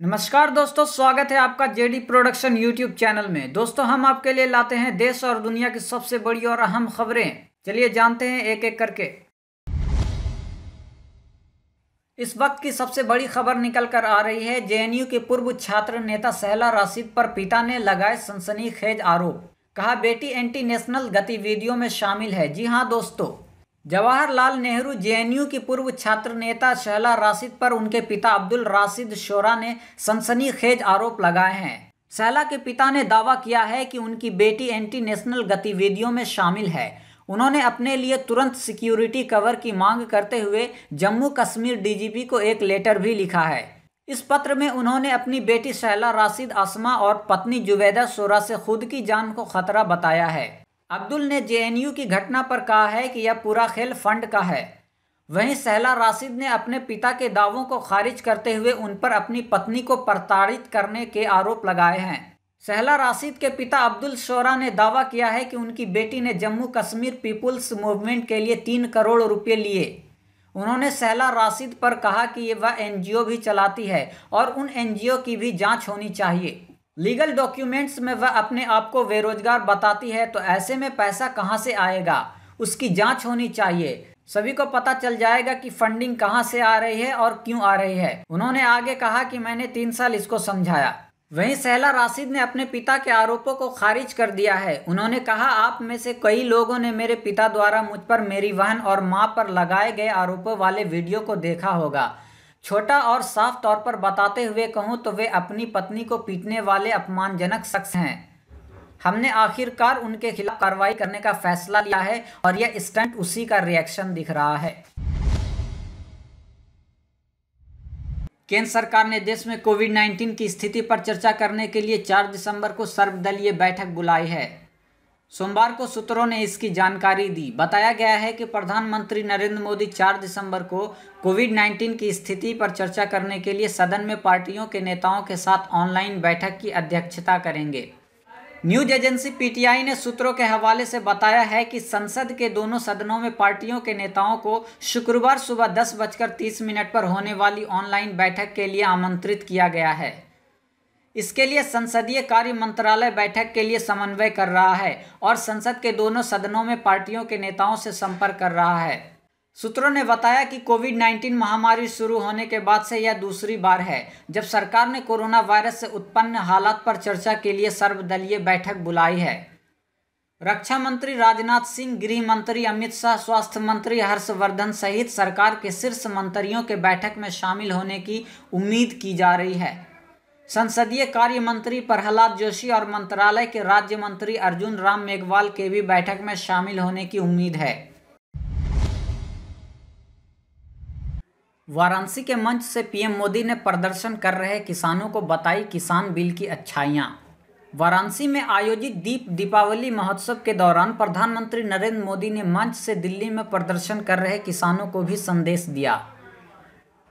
नमस्कार दोस्तों, स्वागत है आपका जेडी प्रोडक्शन यूट्यूब चैनल में। दोस्तों, हम आपके लिए लाते हैं देश और दुनिया की सबसे बड़ी और अहम खबरें। चलिए जानते हैं एक एक करके। इस वक्त की सबसे बड़ी खबर निकल कर आ रही है। जेएनयू के पूर्व छात्र नेता सहला राशिद पर पिता ने लगाए सनसनीखेज आरोप। कहा, बेटी एंटी नेशनल गतिविधियों में शामिल है। जी हां दोस्तों, जवाहरलाल नेहरू जेएनयू की पूर्व छात्र नेता सहला राशिद पर उनके पिता अब्दुल राशिद शोरा ने सनसनीखेज आरोप लगाए हैं। सहला के पिता ने दावा किया है कि उनकी बेटी एंटी नेशनल गतिविधियों में शामिल है। उन्होंने अपने लिए तुरंत सिक्योरिटी कवर की मांग करते हुए जम्मू कश्मीर डीजीपी को एक लेटर भी लिखा है। इस पत्र में उन्होंने अपनी बेटी सहला राशिद अस्मा और पत्नी जुबैदा शोरा से खुद की जान को खतरा बताया है। अब्दुल ने जेएनयू की घटना पर कहा है कि यह पूरा खेल फंड का है। वहीं सहला राशिद ने अपने पिता के दावों को खारिज करते हुए उन पर अपनी पत्नी को प्रताड़ित करने के आरोप लगाए हैं। सहला राशिद के पिता अब्दुल शोरा ने दावा किया है कि उनकी बेटी ने जम्मू कश्मीर पीपुल्स मूवमेंट के लिए 3 करोड़ रुपये लिए। उन्होंने सहला राशिद पर कहा कि वह एनजीओ भी चलाती है और उन एनजीओ की भी जांच होनी चाहिए। लीगल डॉक्यूमेंट्स में वह अपने आप को बेरोजगार बताती है, तो ऐसे में पैसा कहां से आएगा? उसकी जांच होनी चाहिए। सभी को पता चल जाएगा कि फंडिंग कहां से आ रही है और क्यों आ रही है। उन्होंने आगे कहा कि मैंने 3 साल इसको समझाया। वहीं सहला राशिद ने अपने पिता के आरोपों को खारिज कर दिया है। उन्होंने कहा, आप में से कई लोगों ने मेरे पिता द्वारा मुझ पर, मेरी बहन और मां पर लगाए गए आरोपों वाले वीडियो को देखा होगा। छोटा और साफ तौर पर बताते हुए कहूं तो वे अपनी पत्नी को पीटने वाले अपमानजनक शख्स हैं। हमने आखिरकार उनके खिलाफ कार्रवाई करने का फैसला लिया है और यह स्टंट उसी का रिएक्शन दिख रहा है। केंद्र सरकार ने देश में कोविड-19 की स्थिति पर चर्चा करने के लिए 4 दिसंबर को सर्वदलीय बैठक बुलाई है। सोमवार को सूत्रों ने इसकी जानकारी दी। बताया गया है कि प्रधानमंत्री नरेंद्र मोदी 4 दिसंबर को कोविड-19 की स्थिति पर चर्चा करने के लिए सदन में पार्टियों के नेताओं के साथ ऑनलाइन बैठक की अध्यक्षता करेंगे। न्यूज एजेंसी पीटीआई ने सूत्रों के हवाले से बताया है कि संसद के दोनों सदनों में पार्टियों के नेताओं को शुक्रवार सुबह 10:30 पर होने वाली ऑनलाइन बैठक के लिए आमंत्रित किया गया है। इसके लिए संसदीय कार्य मंत्रालय बैठक के लिए समन्वय कर रहा है और संसद के दोनों सदनों में पार्टियों के नेताओं से संपर्क कर रहा है। सूत्रों ने बताया कि कोविड-19 महामारी शुरू होने के बाद से यह दूसरी बार है जब सरकार ने कोरोना वायरस से उत्पन्न हालात पर चर्चा के लिए सर्वदलीय बैठक बुलाई है। रक्षा मंत्री राजनाथ सिंह, गृह मंत्री अमित शाह, स्वास्थ्य मंत्री हर्षवर्धन सहित सरकार के शीर्ष मंत्रियों के बैठक में शामिल होने की उम्मीद की जा रही है। संसदीय कार्य मंत्री प्रहलाद जोशी और मंत्रालय के राज्य मंत्री अर्जुन राम मेघवाल के भी बैठक में शामिल होने की उम्मीद है। वाराणसी के मंच से पीएम मोदी ने प्रदर्शन कर रहे किसानों को बताई किसान बिल की अच्छाइयां। वाराणसी में आयोजित दीपावली महोत्सव के दौरान प्रधानमंत्री नरेंद्र मोदी ने मंच से दिल्ली में प्रदर्शन कर रहे किसानों को भी संदेश दिया।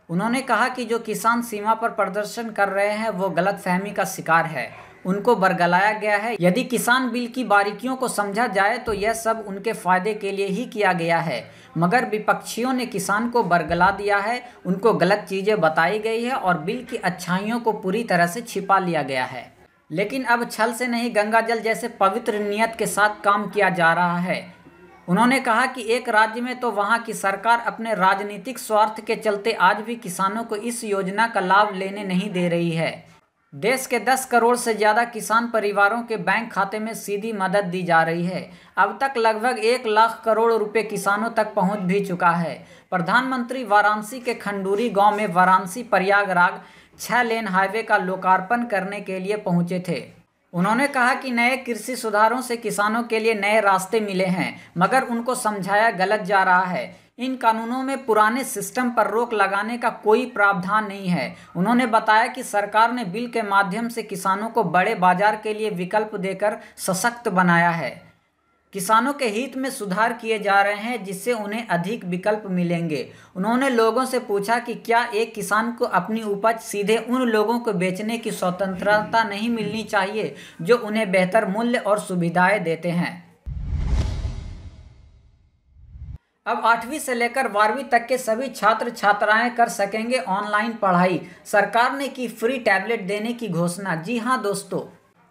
उन्होंने कहा कि जो किसान सीमा पर प्रदर्शन कर रहे हैं वो गलतफहमी का शिकार है, उनको बरगलाया गया है। यदि किसान बिल की बारीकियों को समझा जाए तो यह सब उनके फायदे के लिए ही किया गया है, मगर विपक्षियों ने किसान को बरगला दिया है, उनको गलत चीज़ें बताई गई है और बिल की अच्छाइयों को पूरी तरह से छिपा लिया गया है। लेकिन अब छल से नहीं, गंगाजल जैसे पवित्र नियत के साथ काम किया जा रहा है। उन्होंने कहा कि एक राज्य में तो वहां की सरकार अपने राजनीतिक स्वार्थ के चलते आज भी किसानों को इस योजना का लाभ लेने नहीं दे रही है। देश के 10 करोड़ से ज़्यादा किसान परिवारों के बैंक खाते में सीधी मदद दी जा रही है। अब तक लगभग 1 लाख करोड़ रुपए किसानों तक पहुंच भी चुका है। प्रधानमंत्री वाराणसी के खंडूरी गांव में वाराणसी प्रयागराज 6 लेन हाईवे का लोकार्पण करने के लिए पहुंचे थे। उन्होंने कहा कि नए कृषि सुधारों से किसानों के लिए नए रास्ते मिले हैं, मगर उनको समझाया गलत जा रहा है। इन कानूनों में पुराने सिस्टम पर रोक लगाने का कोई प्रावधान नहीं है। उन्होंने बताया कि सरकार ने बिल के माध्यम से किसानों को बड़े बाजार के लिए विकल्प देकर सशक्त बनाया है। किसानों के हित में सुधार किए जा रहे हैं जिससे उन्हें अधिक विकल्प मिलेंगे। उन्होंने लोगों से पूछा कि क्या एक किसान को अपनी उपज सीधे उन लोगों को बेचने की स्वतंत्रता नहीं मिलनी चाहिए जो उन्हें बेहतर मूल्य और सुविधाएं देते हैं। अब 8वीं से लेकर 12वीं तक के सभी छात्र छात्राएं कर सकेंगे ऑनलाइन पढ़ाई। सरकार ने की फ्री टैबलेट देने की घोषणा। जी हां दोस्तों,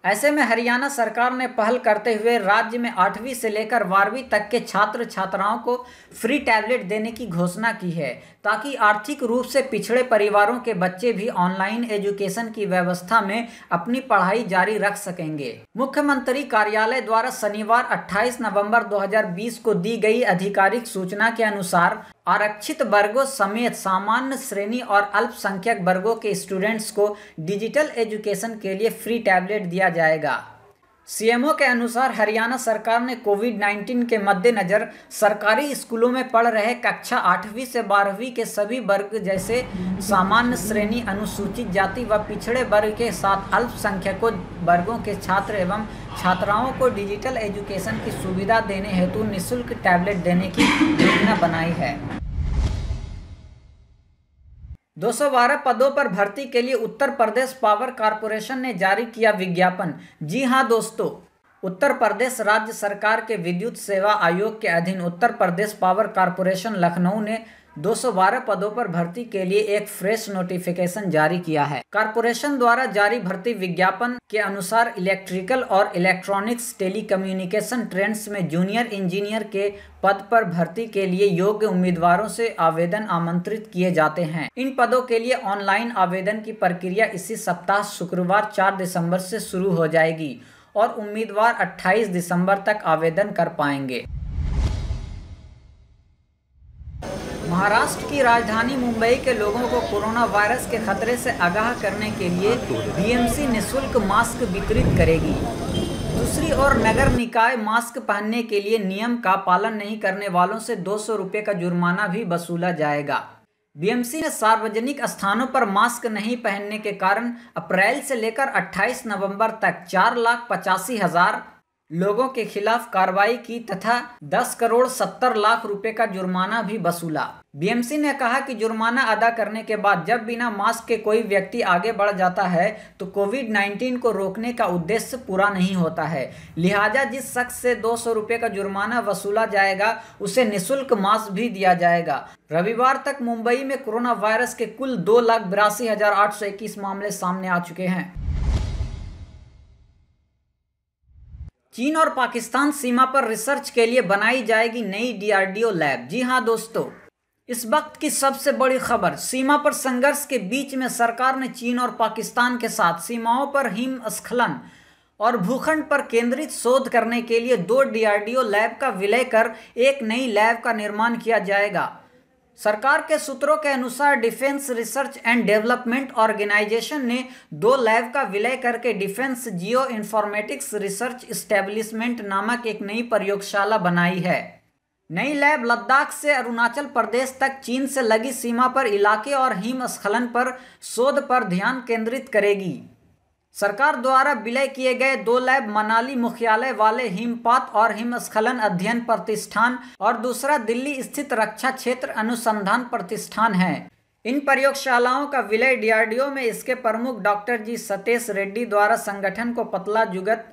ऐसे में हरियाणा सरकार ने पहल करते हुए राज्य में 8वीं से लेकर 12वीं तक के छात्र छात्राओं को फ्री टैबलेट देने की घोषणा की है, ताकि आर्थिक रूप से पिछड़े परिवारों के बच्चे भी ऑनलाइन एजुकेशन की व्यवस्था में अपनी पढ़ाई जारी रख सकेंगे। मुख्यमंत्री कार्यालय द्वारा शनिवार 28 नवंबर 2020 को दी गई आधिकारिक सूचना के अनुसार आरक्षित वर्गों समेत सामान्य श्रेणी और अल्पसंख्यक वर्गों के स्टूडेंट्स को डिजिटल एजुकेशन के लिए फ्री टैबलेट दिया जाएगा। सीएमओ के अनुसार हरियाणा सरकार ने कोविड-19 के मद्देनजर सरकारी स्कूलों में पढ़ रहे कक्षा 8वीं से 12वीं के सभी वर्ग जैसे सामान्य श्रेणी, अनुसूचित जाति व पिछड़े वर्ग के साथ अल्पसंख्यकों वर्गों के छात्र एवं छात्राओं को डिजिटल एजुकेशन की सुविधा देने हेतु निःशुल्क टैबलेट देने की योजना बनाई है। 212 पदों पर भर्ती के लिए उत्तर प्रदेश पावर कॉरपोरेशन ने जारी किया विज्ञापन। जी हां दोस्तों, उत्तर प्रदेश राज्य सरकार के विद्युत सेवा आयोग के अधीन उत्तर प्रदेश पावर कॉरपोरेशन लखनऊ ने 212 पदों पर भर्ती के लिए एक फ्रेश नोटिफिकेशन जारी किया है। कॉरपोरेशन द्वारा जारी भर्ती विज्ञापन के अनुसार इलेक्ट्रिकल और इलेक्ट्रॉनिक्स टेलीकम्युनिकेशन ट्रेड्स में जूनियर इंजीनियर के पद पर भर्ती के लिए योग्य उम्मीदवारों से आवेदन आमंत्रित किए जाते हैं। इन पदों के लिए ऑनलाइन आवेदन की प्रक्रिया इसी सप्ताह शुक्रवार 4 दिसंबर से शुरू हो जाएगी और उम्मीदवार 28 दिसंबर तक आवेदन कर पाएंगे। महाराष्ट्र की राजधानी मुंबई के लोगों को कोरोना वायरस के खतरे से आगाह करने के लिए बीएमसी निःशुल्क मास्क वितरित करेगी। दूसरी ओर नगर निकाय मास्क पहनने के लिए नियम का पालन नहीं करने वालों से 200 रुपये का जुर्माना भी वसूला जाएगा। बीएमसी ने सार्वजनिक स्थानों पर मास्क नहीं पहनने के कारण अप्रैल से लेकर 28 नवंबर तक 4,85,000 लोगों के खिलाफ कार्रवाई की तथा 10 करोड़ 70 लाख रुपए का जुर्माना भी वसूला। बीएमसी ने कहा कि जुर्माना अदा करने के बाद जब बिना मास्क के कोई व्यक्ति आगे बढ़ जाता है तो कोविड-19 को रोकने का उद्देश्य पूरा नहीं होता है। लिहाजा जिस शख्स से 200 रुपये का जुर्माना वसूला जाएगा उसे निःशुल्क मास्क भी दिया जाएगा। रविवार तक मुंबई में कोरोना वायरस के कुल 2,82,821 मामले सामने आ चुके हैं। चीन और पाकिस्तान सीमा पर रिसर्च के लिए बनाई जाएगी नई डीआरडीओ लैब। जी हां दोस्तों, इस वक्त की सबसे बड़ी खबर, सीमा पर संघर्ष के बीच में सरकार ने चीन और पाकिस्तान के साथ सीमाओं पर हिमस्खलन और भूखंड पर केंद्रित शोध करने के लिए 2 डीआरडीओ लैब का विलय कर एक नई लैब का निर्माण किया जाएगा। सरकार के सूत्रों के अनुसार defence research and development organisation ने 2 लैब का विलय करके defence geo informatics research establishment नामक एक नई प्रयोगशाला बनाई है। नई लैब लद्दाख से अरुणाचल प्रदेश तक चीन से लगी सीमा पर इलाके और हिमस्खलन पर शोध पर ध्यान केंद्रित करेगी। सरकार द्वारा विलय किए गए 2 लैब मनाली मुख्यालय वाले हिमपात और हिमस्खलन अध्ययन प्रतिष्ठान और दूसरा दिल्ली स्थित रक्षा क्षेत्र अनुसंधान प्रतिष्ठान है। इन प्रयोगशालाओं का विलय डीआरडीओ में इसके प्रमुख डॉक्टर जी सतेश रेड्डी द्वारा संगठन को पतला जुगत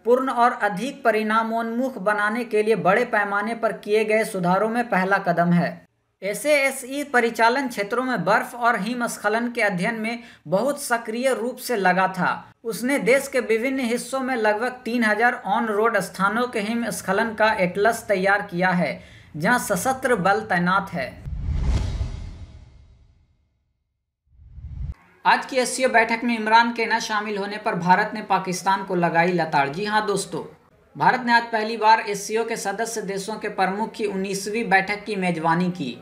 पूर्ण और अधिक परिणामोन्मुख बनाने के लिए बड़े पैमाने पर किए गए सुधारों में पहला कदम है। एसएएसई परिचालन क्षेत्रों में बर्फ और हिमस्खलन के अध्ययन में बहुत सक्रिय रूप से लगा था। उसने देश के विभिन्न हिस्सों में लगभग 3000 ऑन रोड स्थानों के हिमस्खलन का एटलस तैयार किया है, जहां सशस्त्र बल तैनात है। आज की एससीओ बैठक में इमरान के न शामिल होने पर भारत ने पाकिस्तान को लगाई लताड़। जी हां दोस्तों, भारत ने आज पहली बार एससीओ के सदस्य देशों के प्रमुख की 19वीं बैठक की मेजबानी की।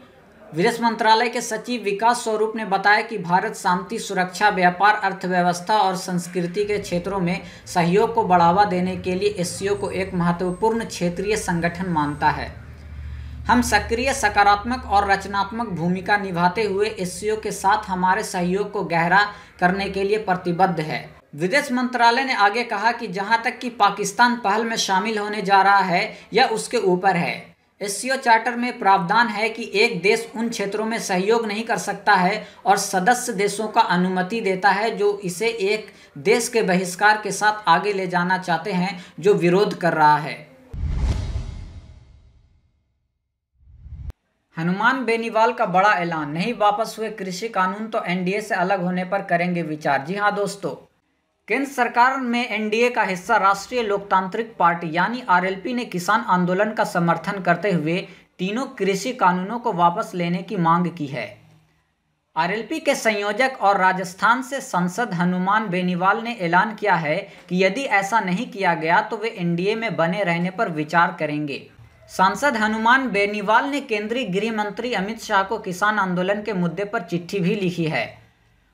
विदेश मंत्रालय के सचिव विकास स्वरूप ने बताया कि भारत शांति, सुरक्षा, व्यापार, अर्थव्यवस्था और संस्कृति के क्षेत्रों में सहयोग को बढ़ावा देने के लिए एससीओ को एक महत्वपूर्ण क्षेत्रीय संगठन मानता है। हम सक्रिय, सकारात्मक और रचनात्मक भूमिका निभाते हुए एससीओ के साथ हमारे सहयोग को गहरा करने के लिए प्रतिबद्ध है। विदेश मंत्रालय ने आगे कहा कि जहां तक कि पाकिस्तान पहल में शामिल होने जा रहा है या उसके ऊपर है, एससीओ चार्टर में प्रावधान है कि एक देश उन क्षेत्रों में सहयोग नहीं कर सकता है और सदस्य देशों का अनुमति देता है जो इसे एक देश के बहिष्कार के साथ आगे ले जाना चाहते हैं जो विरोध कर रहा है। हनुमान बेनीवाल का बड़ा ऐलान, नहीं वापस हुए कृषि कानून तो एनडीए से अलग होने पर करेंगे विचार। जी हाँ दोस्तों, केंद्र सरकार में एनडीए का हिस्सा राष्ट्रीय लोकतांत्रिक पार्टी यानी आरएलपी ने किसान आंदोलन का समर्थन करते हुए तीनों कृषि कानूनों को वापस लेने की मांग की है। आरएलपी के संयोजक और राजस्थान से सांसद हनुमान बेनीवाल ने ऐलान किया है कि यदि ऐसा नहीं किया गया तो वे एनडीए में बने रहने पर विचार करेंगे। सांसद हनुमान बेनीवाल ने केंद्रीय गृह मंत्री अमित शाह को किसान आंदोलन के मुद्दे पर चिट्ठी भी लिखी है।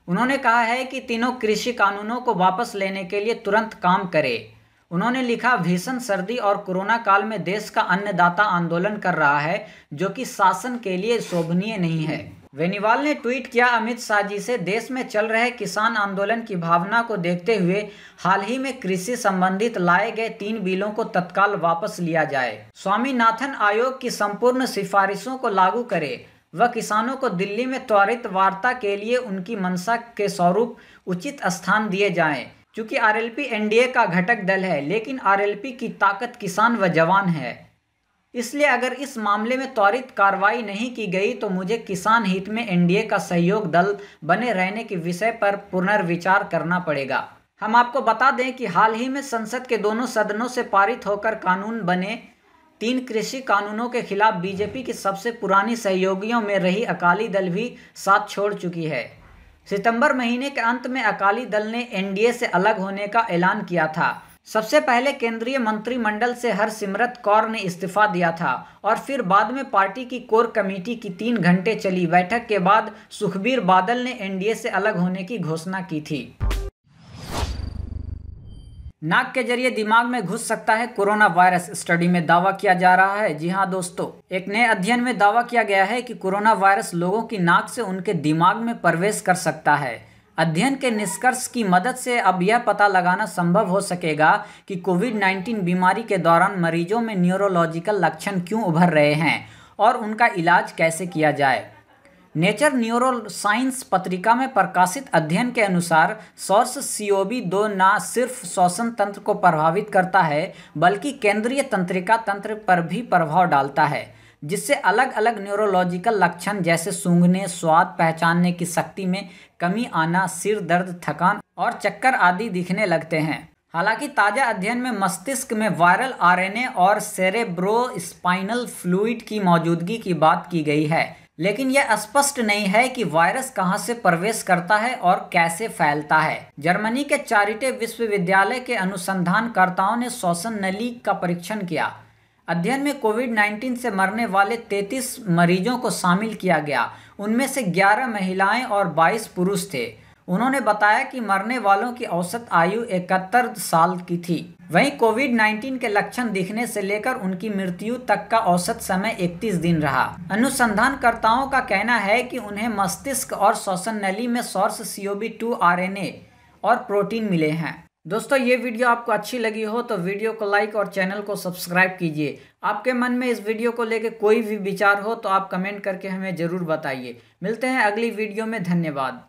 उन्होंने कहा है कि तीनों कृषि कानूनों को वापस लेने के लिए तुरंत काम करें। उन्होंने लिखा, भीषण सर्दी और कोरोना काल में देश का अन्नदाता आंदोलन कर रहा है जो कि शासन के लिए शोभनीय नहीं है। बेनीवाल ने ट्वीट किया, अमित शाह जी से देश में चल रहे किसान आंदोलन की भावना को देखते हुए हाल ही में कृषि संबंधित लाए गए 3 बिलों को तत्काल वापस लिया जाए। स्वामीनाथन आयोग की संपूर्ण सिफारिशों को लागू करे व किसानों को दिल्ली में त्वरित वार्ता के लिए उनकी मंशा के स्वरूप उचित स्थान दिए जाएं। चूंकि आरएलपी एनडीए का घटक दल है, लेकिन आरएलपी की ताकत किसान व जवान है, इसलिए अगर इस मामले में त्वरित कार्रवाई नहीं की गई तो मुझे किसान हित में एनडीए का सहयोग दल बने रहने के विषय पर पुनर्विचार करना पड़ेगा। हम आपको बता दें कि हाल ही में संसद के दोनों सदनों से पारित होकर कानून बने 3 कृषि कानूनों के खिलाफ बीजेपी की सबसे पुरानी सहयोगियों में रही अकाली दल भी साथ छोड़ चुकी है। सितंबर महीने के अंत में अकाली दल ने एनडीए से अलग होने का ऐलान किया था। सबसे पहले केंद्रीय मंत्रिमंडल से हरसिमरत कौर ने इस्तीफा दिया था और फिर बाद में पार्टी की कोर कमेटी की 3 घंटे चली बैठक के बाद सुखबीर बादल ने एनडीए से अलग होने की घोषणा की थी। नाक के जरिए दिमाग में घुस सकता है कोरोना वायरस, स्टडी में दावा किया जा रहा है। जी हाँ दोस्तों, एक नए अध्ययन में दावा किया गया है कि कोरोना वायरस लोगों की नाक से उनके दिमाग में प्रवेश कर सकता है। अध्ययन के निष्कर्ष की मदद से अब यह पता लगाना संभव हो सकेगा कि कोविड-19 बीमारी के दौरान मरीजों में न्यूरोलॉजिकल लक्षण क्यों उभर रहे हैं और उनका इलाज कैसे किया जाए। नेचर न्यूरोसाइंस पत्रिका में प्रकाशित अध्ययन के अनुसार सॉर्स CoV-2 न सिर्फ श्वसन तंत्र को प्रभावित करता है बल्कि केंद्रीय तंत्रिका तंत्र पर भी प्रभाव डालता है, जिससे अलग अलग न्यूरोलॉजिकल लक्षण जैसे सूंघने, स्वाद पहचानने की शक्ति में कमी आना, सिर दर्द, थकान और चक्कर आदि दिखने लगते हैं। हालांकि ताज़ा अध्ययन में मस्तिष्क में वायरल आरएनए और सेरेब्रोस्पाइनल फ्लूइड की मौजूदगी की बात की गई है, लेकिन यह स्पष्ट नहीं है कि वायरस कहां से प्रवेश करता है और कैसे फैलता है। जर्मनी के चारिटे विश्वविद्यालय के अनुसंधानकर्ताओं ने श्वसन नली का परीक्षण किया। अध्ययन में कोविड-19 से मरने वाले 33 मरीजों को शामिल किया गया। उनमें से 11 महिलाएं और 22 पुरुष थे। उन्होंने बताया कि मरने वालों की औसत आयु 71 साल की थी। वहीं कोविड-19 के लक्षण दिखने से लेकर उनकी मृत्यु तक का औसत समय 31 दिन रहा। अनुसंधानकर्ताओं का कहना है कि उन्हें मस्तिष्क और श्वसन नली में सॉर्स CoV-2 आरएनए और प्रोटीन मिले हैं। दोस्तों, ये वीडियो आपको अच्छी लगी हो तो वीडियो को लाइक और चैनल को सब्सक्राइब कीजिए। आपके मन में इस वीडियो को लेकर कोई भी विचार हो तो आप कमेंट करके हमें ज़रूर बताइए। मिलते हैं अगली वीडियो में। धन्यवाद।